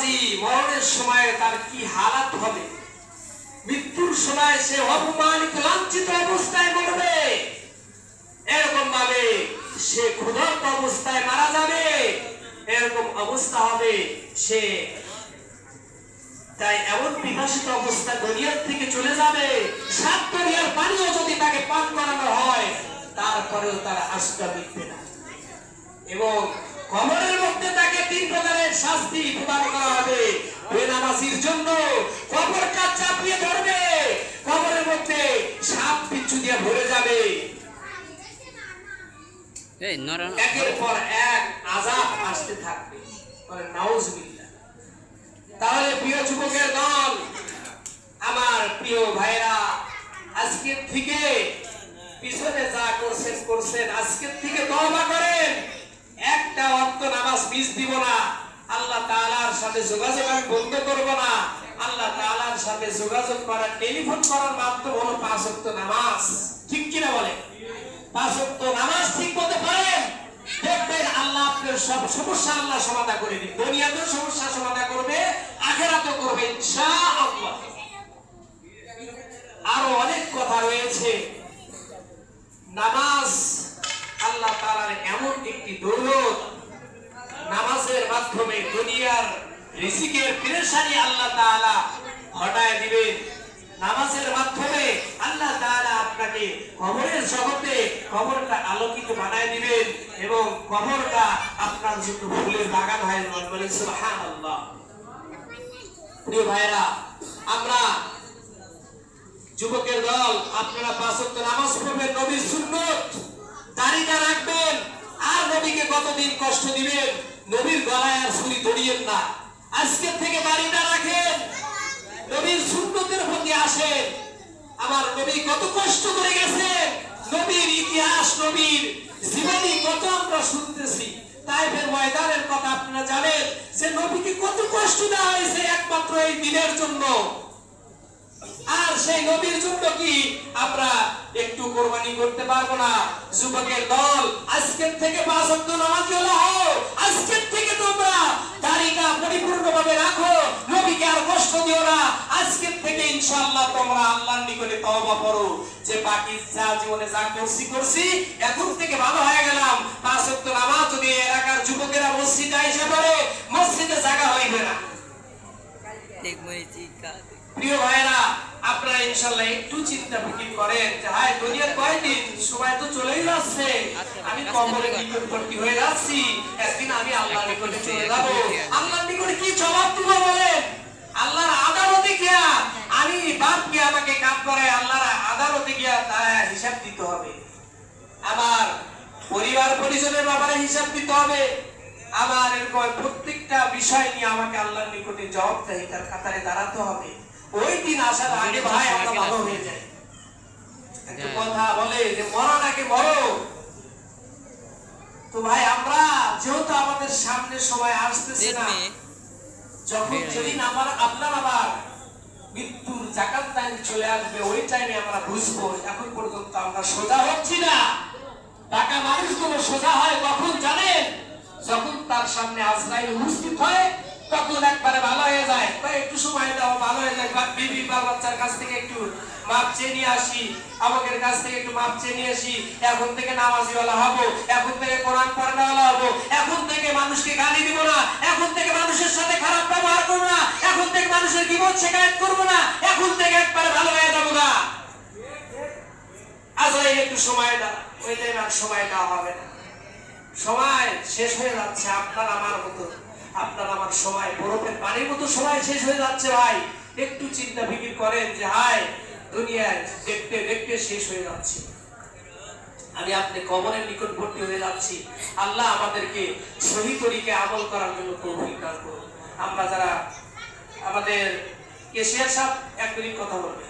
নামাজি মরণের সময় তার কি হালাত হবে, মৃত্যুর সময় সে অপমানিত লাঞ্ছিত অবস্থায় মরবে, এরকম ভাবে সে ক্ষুধার্ত অবস্থায় মারা যাবে, এরকম অবস্থা হবে। সে তাই এমন বিভাসিত অবস্থা দুনিয়ার থেকে চলে যাবে, 7 দরিয়ার পানিও যদি তাকে পান করানো হয় তারপরেও তার আশা মিটবে না। এবং কবরের মধ্যে তাকে 3 প্রকারের শাস্তি প্রদান করা হবে। বেনামাজির জন্য কবরটা চাপিয়ে ধরবে, কবরের মধ্যে সাপ বিচ্ছু দিয়ে ভরে যাবে, একের পর এক আযাব আসতে থাকবে। নাউজুবিল্লাহ। তাহলে প্রিয় যুবকের দল, আমার প্রিয় ভাইরা, আজকের থেকে পিছনে যা করছেন করছেন, আজকের থেকে তওবা করেন। একটা ওয়াক্ত নামাজ মিস দিব না, আল্লাহ তাআলার সাথে যোগাযোগ আমি বন্ধ করব না। আল্লাহ তাআলার সাথে যোগাযোগ করার টেলিফোন করার মাধ্যম হলো 5 ওয়াক্ত নামাজ। ঠিক কিনা বলেন? 5 ওয়াক্ত নামাজ ঠিক মতো পড়েন, দেখবেন আল্লাহ আপনার সব সমস্যা আল্লাহ সমাধান করে দিবে। দুনিয়াতেও সমস্যা সমাধান করবে, আখিরাতেও করবে ইনশাআল্লাহ। আরো অনেক কথা রয়েছে। নামাজ আল্লাহ তাআলার এমন একটি দৌলত, নামাজের মাধ্যমে দুনিয়ার রিজিকের পেরেশানি আল্লাহ তাআলা হটায় দিবেন। নামাজের মাধ্যমে আল্লাহ তাআলা আপনাকে কবরের জগতে কবরটা আলোকিত বানায় দিবেন এবং কবরটা আপনার জন্য ফুলের বাগান হয়ে যাবে। বলেন সুবহানাল্লাহ। প্রিয় ভাইরা, আমরা যুবকের দল, আপনারা 5 ওয়াক্ত নামাজ পড়বেন, নবীর সুন্নাত, দাড়িটা রাখবেন, আর নবীকে কতদিন কষ্ট দিবেন? নবীর গলায় আর ছুরি ধরিয়েন না। আজকে থেকে দাড়িটা রাখেন, নবীর সুন্নতের প্রতি আসেন। আমার নবী কত কষ্ট করে গেছেন, নবীর ইতিহাস, নবীর জীবনী কত আমরা শুনতেছি। তাইফের ময়দানের কথা আপনারা জানেন যে নবীকে কত কষ্ট দেওয়া হয়েছে একমাত্র এই দিনের জন্য। আর সেই নবীর জন্য কি আমরা একটু কোরবানি করতে পারবো না? যুবকের দল, আজকের থেকে 5 ওয়াক্ত নামাজি হও। আজকের থেকে তোমরা দাড়িটা পরিপূর্ণভাবে রাখো, নবীকে আর কষ্ট দিও না। আজকের থেকে ইনশাআল্লাহ তোমরা আল্লাহর নিকটে তওবা করো যে বাকি যা জীবনে যা করছি এখন থেকে ভালো হয়ে গেলাম। 5 ওয়াক্ত নামাজ যদি এলাকার যুবকেরা মসজিদে এসে পড়ে, মসজিদে জায়গা হইবে না। প্রিয় ভাইরা, আপনারা ইনশাআল্লাহ একটু চিন্তা ফিকির করেন যে হায় দুনিয়ার কয়দিন, সময় তো চলেই যাচ্ছে, আমি কবরে নিকটবর্তী হয়ে যাচ্ছি, একদিন আমি আল্লাহর নিকটে চলে যাব। আল্লাহর নিকটে কি জবাব দিব বলেন? আল্লাহর আদালতে গিয়া আমি বাপ গিয়া আমাকে কাজ করে আল্লাহর আদালতে গিয়া তার হিসাব দিতে হবে, আমার পরিবার পরিজনের ব্যাপারে হিসাব দিতে হবে, আমার এরকম প্রত্যেকটা বিষয় নিয়ে আমাকে আল্লাহর নিকটে জবাবদিহিতার কাতারে দাঁড়াতে হবে। ওই দিন আসার আগে ভাই আমরা ভালো হয়ে যাই। একটা কথা বলে যে মরার আগে মরো। তো ভাই আমরা যেহেতু আমাদের সামনে সময় আসতেছে না, যখন যেদিন আপনার আবার মৃত্যুর জাকাত টাইম চলে আসবে, ওই টাইমে আমরা বুঝবো এখন পর্যন্ত আমরা সোজা হচ্ছি না। টাকা মানুষগুলো সোজা হয় কখন জানেন? যখন তার সামনে আজরাইল উপস্থিত হয় তখন একবারে ভালো হয়ে যায়। একটু সময় দাও, ভালো হয়ে যায়। বিবি বাচ্চার কাছ থেকে একটু মাপ চেয়ে নিয়ে আসি, আমাদের কাছ থেকে একটু মাপ চেয়ে নিয়ে আসি, এখন থেকে নামাজিওয়ালা হবো, এখন থেকে কোরআন পড়ানোওয়ালা হবো, এখন থেকে মানুষকে গালি দিব না, এখন থেকে মানুষের সাথে খারাপ ব্যবহার করবো না, এখন থেকে মানুষের গীবত শিকায়ত করবো না, এখন থেকে একবারে ভালো হয়ে যাবো না। আজরাইল একটু সময় দাও, ওই টাইম আর সময় দেওয়া হবে না। সময় শেষ হয়ে যাচ্ছে, আপনার আমার মতো, আপনার আমার সময় বরফের পানির মতো সময় শেষ হয়ে যাচ্ছে। ভাই একটু চিন্তা ফিকির করেন যে হায় দুনিয়ায় দেখতে দেখতে শেষ হয়ে যাচ্ছে, আমি আপনি কবরের নিকটবর্তী হয়ে যাচ্ছি। আল্লাহ আমাদেরকে সহি তরিকে আমল করার জন্য তৌফিক দান করুন। আমরা যারা আমাদের কেশিয়ার সাহেব 1 মিনিট কথা বলবেন।